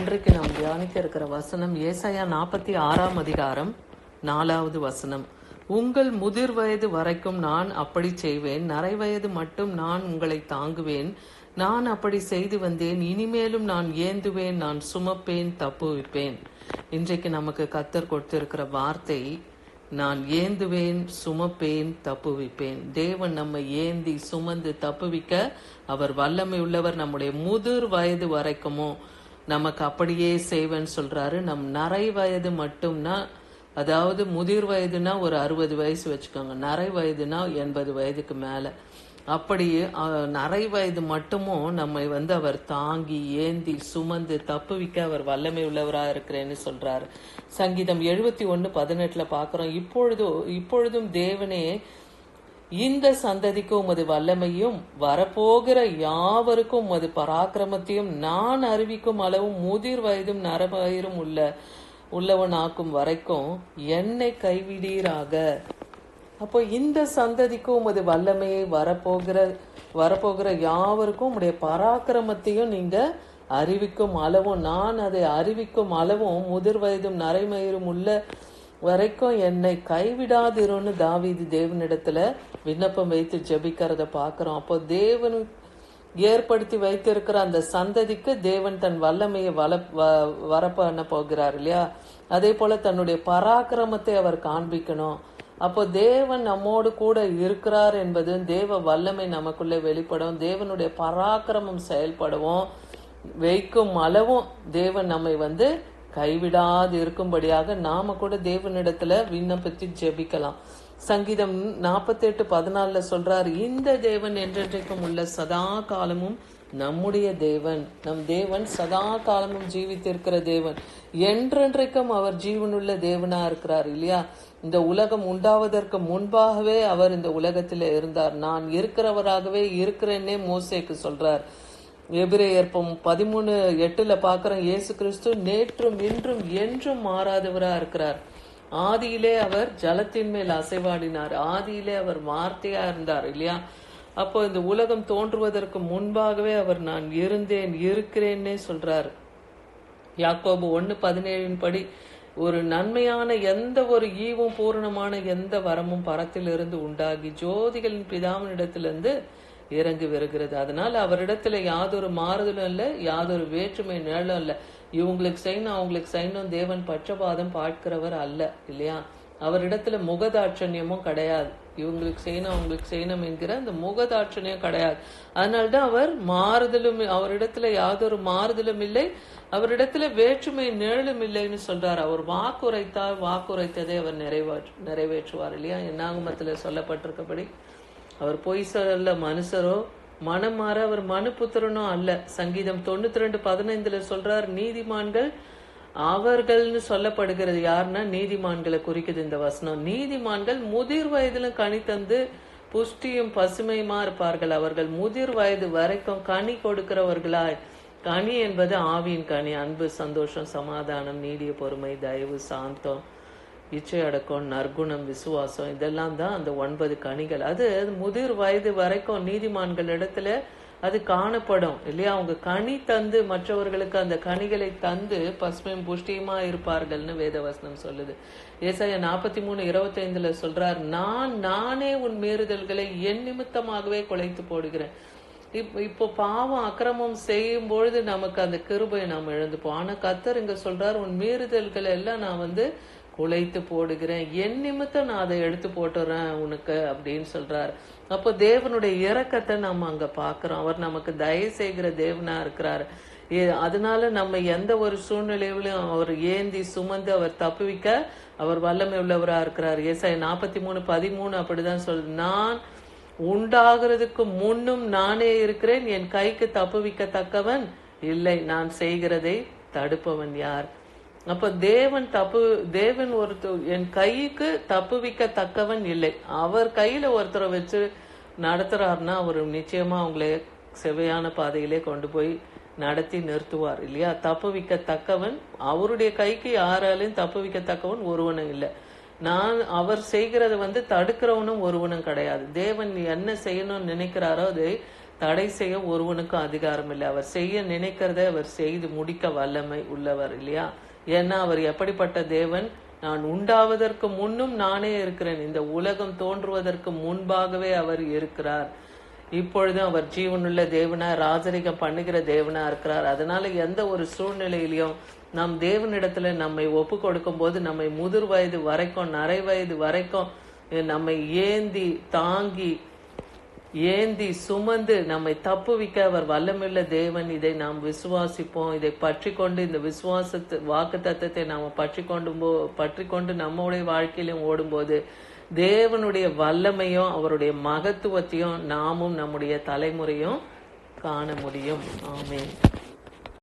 இன்றைக்கு நாம் தியானிக்க இருக்கிற வசனம் ஏசாயா 46 அதிகாரம் 4வது வசனம். உங்கள் முதிர் வயது வரைக்கும் நான் அப்படி செய்வேன், நரை வயது மட்டும் நான் உங்களை தாங்குவேன். நான் அப்படி செய்து வந்தேன், இனிமேலும் நான் ஏந்துவேன், நான் சுமப்பேன், தப்புவிப்பேன். இன்றைக்கு நமக்கு கர்த்தர் கொடுத்திருக்கிற வார்த்தை, நான் ஏந்துவேன், சுமப்பேன், தப்புவிப்பேன். தேவன் நம்மை ஏந்தி சுமந்து தப்புவிக்க அவர் வல்லமை உள்ளவர். நம்முடைய முதிர் வயது வரைக்குமோ நமக்கு அப்படியே செய்வேன்னு சொல்றாரு. நம் நரை வயது மட்டும்னா, அதாவது முதிர் வயதுனா ஒரு 60 வயசு வச்சுக்கோங்க, நரை வயதுனா 80 வயதுக்கு மேல. அப்படி நரை வயது மட்டுமும் நம்மை அவர் தாங்கி ஏந்தி சுமந்து தப்புவிக்க அவர் வல்லமை உள்ளவராக இருக்கிறேன்னு சொல்றாரு. சங்கீதம் 71:18 பாக்குறோம், இப்பொழுதும் தேவனே இந்த சந்ததிக்கு உமது வல்லமையும் வரப்போகிற யாவருக்கும் உமது பராக்கிரமத்தையும் நான் அறிவிக்கும் அளவும் முதிர் வயதும் நரவயிரும் உள்ளவனாக்கும் வரைக்கும் என்னை கைவிடீராக. அப்போ இந்த சந்ததிக்கு உமது வல்லமையை வரப்போகிற யாவருக்கும் உம்முடைய பராக்கிரமத்தையும் நீங்க அறிவிக்கும் அளவும், நான் அதை அறிவிக்கும் அளவும் முதிர் வயதும் நரைமயிரும் உள்ள வரைக்கும் என்னை கைவிடாதிருன்னு தாவீது தேவனிடத்துல விண்ணப்பம் வைத்து ஜெபிக்கிறத பாக்குறோம். அப்போ தேவன் ஏற்படுத்தி வைத்திருக்கிற அந்த சந்ததிக்கு தேவன் தன் வல்லமையை வரப்பண்ண போகிறார் இல்லையா? அதே போல தன்னுடைய பராக்கிரமத்தை அவர் காண்பிக்கணும். அப்போ தேவன் நம்மோடு கூட இருக்கிறார் என்பது, தேவ வல்லமை நமக்குள்ளே வெளிப்படும், தேவனுடைய பராக்கிரமம் செயல்படவும் வைக்கும் அளவும் தேவன் நம்மை கைவிடாது இருக்கும்படியாக நாம கூட தேவனிடத்துல விண்ணப்பத்தி ஜெபிக்கலாம். சங்கீதம் 48:14 சொல்றார், இந்த தேவன் என்றென்றைக்கும் உள்ள சதா காலமும் நம்முடைய தேவன். நம் தேவன் சதா காலமும் ஜீவித்திருக்கிற தேவன், என்றென்றைக்கும் அவர் ஜீவனுள்ள தேவனா இருக்கிறார் இல்லையா? இந்த உலகம் உண்டாவதற்கு முன்பாகவே அவர் இந்த உலகத்துல இருந்தார். நான் இருக்கிறவராகவே இருக்கிறேன்னே மோசேக்கு சொல்றார். எபிரேயர் 13:8 பாக்குறோம், இயேசு கிறிஸ்து நேற்றும் இன்றும் என்றும் மாறாதவரா இருக்கிறார். ஆதியிலே அவர் ஜலத்தின் மேல் அசைவாடினார், ஆதியிலே அவர் வார்த்தையா இருந்தார் இல்லையா? அப்போ இந்த உலகம் தோன்றுவதற்கு முன்பாகவே அவர் நான் இருந்தேன் இருக்கிறேன்னே சொல்றார். யாக்கோபு 1:17 படி, ஒரு நன்மையான எந்த ஒரு ஈவும் பூரணமான எந்த வரமும் பரத்திலிருந்து உண்டாகி ஜோதிகளின் பிதாவினிடத்திலிருந்து இறங்கி வருகிறது. அதனால அவரிடத்துல யாதொரு மாறுதலும் இல்லை, யாதொரு வேற்றுமை நிழலும் இல்லை. இவங்களுக்கு செய்யணும் அவங்களுக்கு செய்யணும், தேவன் பட்சபாதம் பார்க்கிறவர் அல்ல இல்லையா? அவரிடத்துல முகதாட்சண்யமும் கிடையாது. இவங்களுக்கு செய்யணும் அவங்களுக்கு செய்யணும் என்கிற அந்த முகதாட்சண்யம் கிடையாது. அதனால்தான் அவர் மாறுதலும், அவரிடத்துல யாதொரு மாறுதலும் இல்லை, அவரிடத்துல வேற்றுமை நிழலும் இல்லைன்னு சொல்றார். அவர் வாக்குரைத்ததை அவர் நிறைவேற்றுவார் இல்லையா? என்னாகமத்துல சொல்லப்பட்டிருக்கபடி அவர் பொய் சொல்ல மனுஷரோ, மனம் மாற அவர் மனுபுத்திரனோ அல்ல. சங்கீதம் 92:15 சொல்றார், நீதிமான்கள் அவர்கள்னு சொல்லப்படுகிறது. யாருன்னா நீதிமான்களை குறிக்குது இந்த வசனம். நீதிமான்கள் முதிர் வயதிலும் கனி தந்து புஷ்டியும் பசுமையுமா இருப்பார்கள். அவர்கள் முதிர் வயது வரைக்கும் கனி கொடுக்கிறவர்களாய். கனி என்பது ஆவியின் கனி, அன்பு, சந்தோஷம், சமாதானம், நீடிய பொறுமை, தயவு, சாந்தம், இச்சை அடக்கம், நற்குணம், விசுவாசம், இதெல்லாம் தான் அந்த 9 கனிகள். அது முதிர் வயது வரைக்கும் நீதிமான்கள் இடத்துல அது காணப்படும் இல்லையா? அவங்க கனி தந்து மற்றவர்களுக்கு அந்த கனிகளை தந்து பசுமையும் புஷ்டியுமா இருப்பார்கள்னு வேதவசனம் சொல்லுது. ஏசாயா 43:25 சொல்றார், நானே உன் மீறுதல்களை என் நிமித்தமாகவே குலைத்து போடுகிறேன். இப்போ பாவம் அக்கிரமம் செய்யும் பொழுது நமக்கு அந்த கிருபையை நாம் இழந்துப்போம். ஆனா கர்த்தர் இங்க சொல்றார், உன் மீறுதல்களை எல்லாம் நான் குலைத்து போடுகிறேன், என் நிமித்தம் நான் அதை எடுத்து போட்டுறேன் உனக்கு அப்படின்னு சொல்றாரு. அப்போ தேவனுடைய இரக்கத்தை நம்ம அங்க பாக்குறோம். அவர் நமக்கு தயவு செய்கிற தேவனா இருக்கிறாரு. அதனால நம்ம எந்த ஒரு சூழ்நிலையிலும் அவர் ஏந்தி சுமந்து அவர் தப்புவிக்க அவர் வல்லமை உள்ளவரா இருக்கிறார். ஏசாயா 43:13 அப்படிதான் சொல்லுது, நான் உண்டாகிறதுக்கு முன்னும் நானே இருக்கிறேன், என் கைக்கு தப்புவிக்கத்தக்கவன் இல்லை, நான் செய்கிறதை தடுப்பவன் யார்? அப்ப தேவன் என் கைக்கு தப்புவிக்கத்தக்கவன் இல்லை. அவர் கையில ஒருத்தரை வச்சு நடத்துறாருன்னா அவர் நிச்சயமா அவங்களே செவையான பாதையிலே கொண்டு போய் நடத்தி நிறுத்துவார் இல்லையா? தப்புவிக்கத்தக்கவன், அவருடைய கைக்கு யாராலையும் தப்புவிக்கத்தக்கவன் ஒருவனும் இல்லை. அவர் செய்கிறத தடுக்கிறவனும் ஒருவனும் கிடையாது. தேவன் என்ன செய்யணும்னு நினைக்கிறாரோ அதை தடை செய்ய ஒருவனுக்கும் அதிகாரம் இல்லை. அவர் செய்ய நினைக்கிறத அவர் செய்து முடிக்க வல்லமை உள்ளவர் இல்லையா? ஏன்னா அவர் எப்படிப்பட்ட தேவன்? நான் உண்டாவதற்கு முன்னும் நானே இருக்கிறேன். இந்த உலகம் தோன்றுவதற்கு முன்பாகவே அவர் இருக்கிறார். இப்பொழுதும் அவர் ஜீவனுள்ள தேவனா, ராஜரிகம் பண்ணுகிற தேவனா இருக்கிறார். அதனால எந்த ஒரு சூழ்நிலையிலையும் நம் தேவனிடத்துல நம்மை ஒப்பு கொடுக்கும் போது நம்மை முதிர் வயது வரைக்கும், நரை வயது வரைக்கும் நம்மை ஏந்தி சுமந்து நம்மை தப்புவிக்க அவர் வல்லமுள்ள தேவன். இதை நாம் விசுவாசிப்போம். இதை பற்றி கொண்டு இந்த வாக்கு தத்தத்தை நாம் பற்றி கொண்டு நம்முடைய வாழ்க்கையிலும் ஓடும்போது தேவனுடைய வல்லமையும் அவருடைய மகத்துவத்தையும் நாமும் நம்முடைய தலைமுறையும் காண முடியும். ஆமென்.